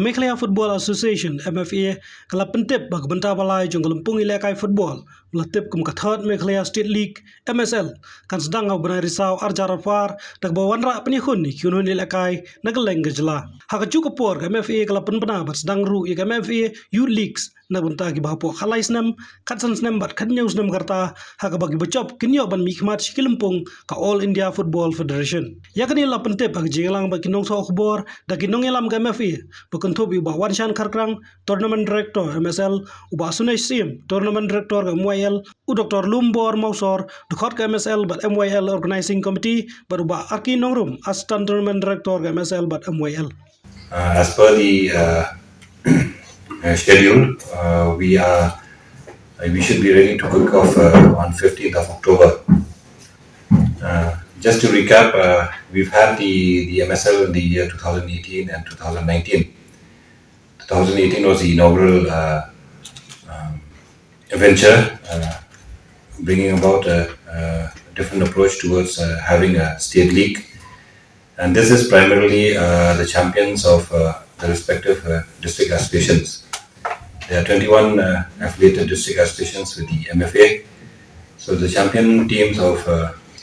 Pynkhreh Football Association MFA kala pentip bag benta balai jong lympung ilekai football melatip kum kathot Pynkhreh State League MSL kan sedang ngau benai risau arjar arfar dak bawan rak penyihun ni kyunun ilekai nageleng gejala hakacu kapor MFA kala penpena bat sedang ru ik MFA Youth Leagues na benta gi bahapo khalai snam katsan snam bat khadnyau snam karta haka bagi bacop kinyo ban mikmat shikilimpung ka All India Football Federation yakni la pentip bag jingelang bag kinong so khbor dak kinong elam ka MFA Bukantubi ubah Wanshan Karkrang, Tournament Director MSL, ubah Sunay Sim, Tournament Director MYL, Dr. Lumbor Mausor, Dukot MSL but MYL Organizing Committee, but ubah Arki Nongrum, Assistant Tournament Director MSL but MYL. As per the schedule, we should be ready to kick off on 15th of October. Just to recap, we've had the MSL in the year 2018 and 2019. 2018 was the inaugural venture, bringing about a different approach towards having a state league. And this is primarily the champions of the respective district associations. There are 21 affiliated district associations with the MFA. So the champion teams of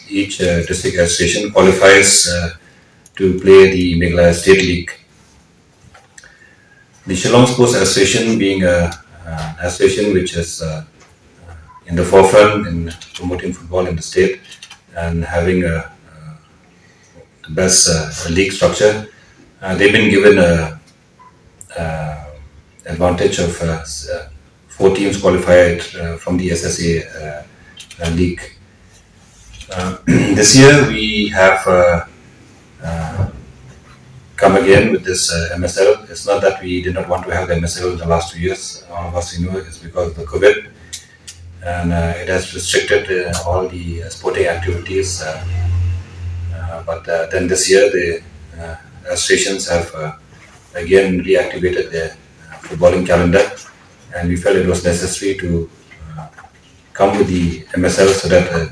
each district association qualifies to play the Meghalaya State League. The Shillong Sports Association being an association which is in the forefront in promoting football in the state and having the best league structure, they've been given an advantage of 4 teams qualified from the SSA league. This year we have come again with this MSL. It's not that we did not want to have the MSL in the last 2 years. All of us know it's because of the COVID, and it has restricted all the sporting activities. But then this year the associations have again reactivated their footballing calendar, and we felt it was necessary to come with the MSL so that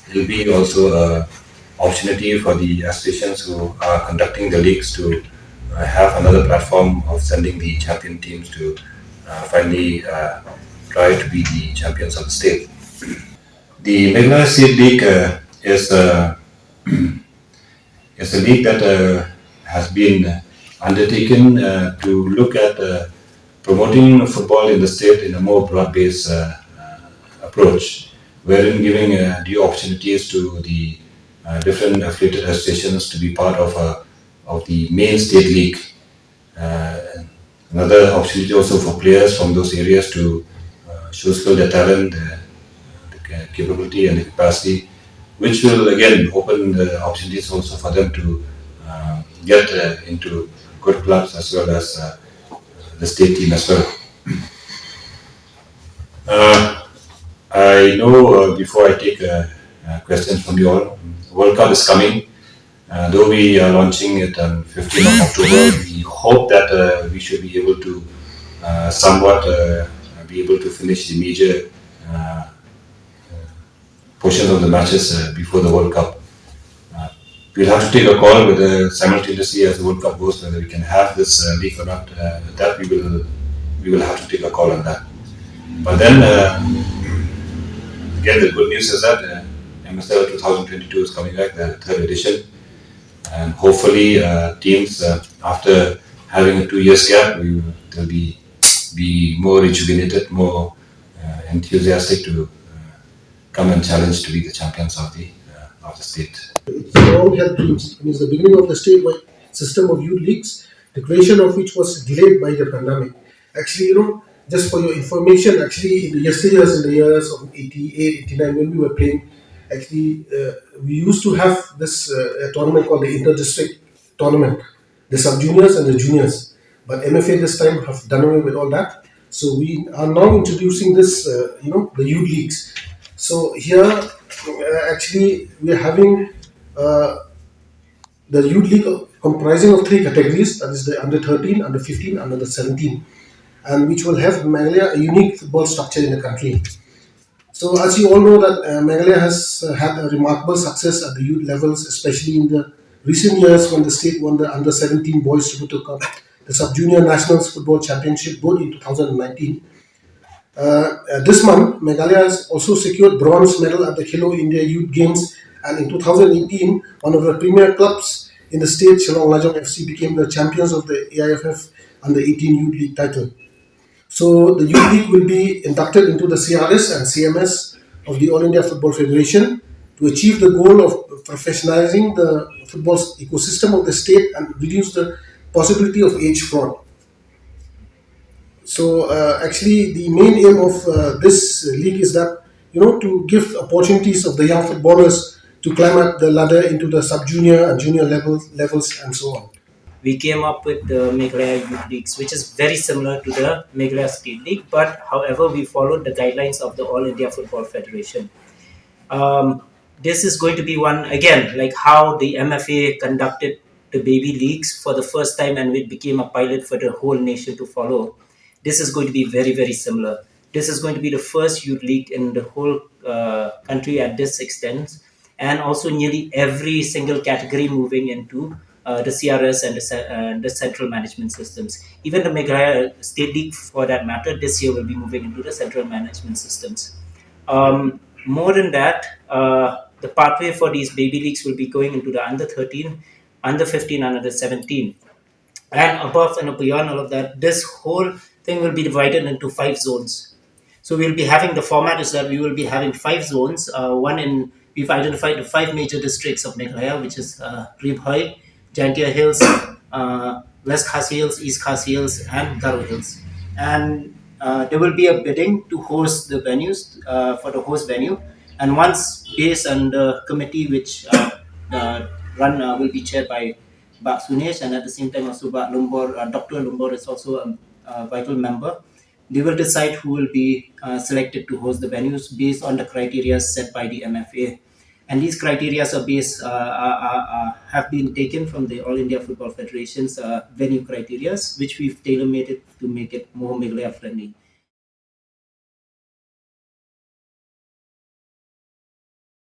it will be also an opportunity for the associations who are conducting the leagues to have another platform of sending the champion teams to finally try to be the champions of the state. The Meghalaya State League is a league that has been undertaken to look at promoting football in the state in a more broad-based approach, wherein giving due opportunities to the different affiliated associations to be part of the main state league. Another opportunity also for players from those areas to show their talent, the capability and the capacity, which will again open the opportunities also for them to get into good clubs as well as the state team as well. I know before I take questions from you all, World Cup is coming. Though we are launching it on 15th of October, we hope that we should be able to somewhat be able to finish the major portions of the matches before the World Cup. We'll have to take a call whether simultaneously as the World Cup goes, whether we can have this league or not. That we will have to take a call on that. But then again, the good news is that MSL 2022 is coming back, the 3rd edition, and hopefully teams after having a 2 years gap, they'll be more rejuvenated, more enthusiastic to come and challenge to be the champions of the state. It's around health teams. It is the beginning of the statewide system of youth leagues, the creation of which was delayed by the pandemic. Actually, just for your information, actually in the yesteryears, in the years of 88, 89, when we were playing, actually we used to have this a tournament called the inter-district tournament, the sub-juniors and the juniors. But MFA this time have done away with all that. So we are now introducing this, the youth leagues. So here, actually, we are having the youth league comprising of 3 categories, that is the under 13, under 15, under the 17, and which will have Meghalaya a unique football structure in the country. So as you all know that Meghalaya has had a remarkable success at the youth levels, especially in the recent years when the state won the under 17 boys Super Cup the Sub-Junior Nationals Football Championship both in 2019. This month, Meghalaya has also secured bronze medal at the Khelo India Youth Games, and in 2018, one of the premier clubs in the state, Shillong Lajong FC, became the champions of the AIFF Under 18 Youth League title. So the Youth League will be inducted into the CRS and CMS of the All India Football Federation to achieve the goal of professionalizing the football ecosystem of the state and reduce the possibility of age fraud. So actually, the main aim of this league is that to give opportunities of the young footballers to climb up the ladder into the sub-junior and junior levels and so on. We came up with the Meghalaya Youth Leagues, which is very similar to the Meghalaya State League, but however, we followed the guidelines of the All India Football Federation. This is going to be one, again, like how the MFA conducted the baby leagues for the first time and it became a pilot for the whole nation to follow. This is going to be very, very similar. This is going to be the first youth league in the whole country at this extent, and also nearly every single category moving into the CRS and the central management systems. Even the Meghalaya State League, for that matter, this year will be moving into the central management systems. More than that, the pathway for these baby leagues will be going into the under 13, under 15, and under 17. And above and beyond all of that, this whole thing will be divided into 5 zones. So we'll be having, the format is that we will be having 5 zones. We've identified the 5 major districts of Meghalaya, which is Ribhoi, Jantia Hills, West Khasi Hills, East Khasi Hills, and Garo Hills. And there will be a bidding to host the venues, for the host venue. And once based on the committee which will be chaired by Bak Sunesh, and at the same time also Bak Lumbor, Dr. Lumbor is also a vital member. They will decide who will be selected to host the venues based on the criteria set by the MFA. And these criteria are based, have been taken from the All India Football Federation's venue criteria, which we've tailor-made it to make it more Meghalaya friendly.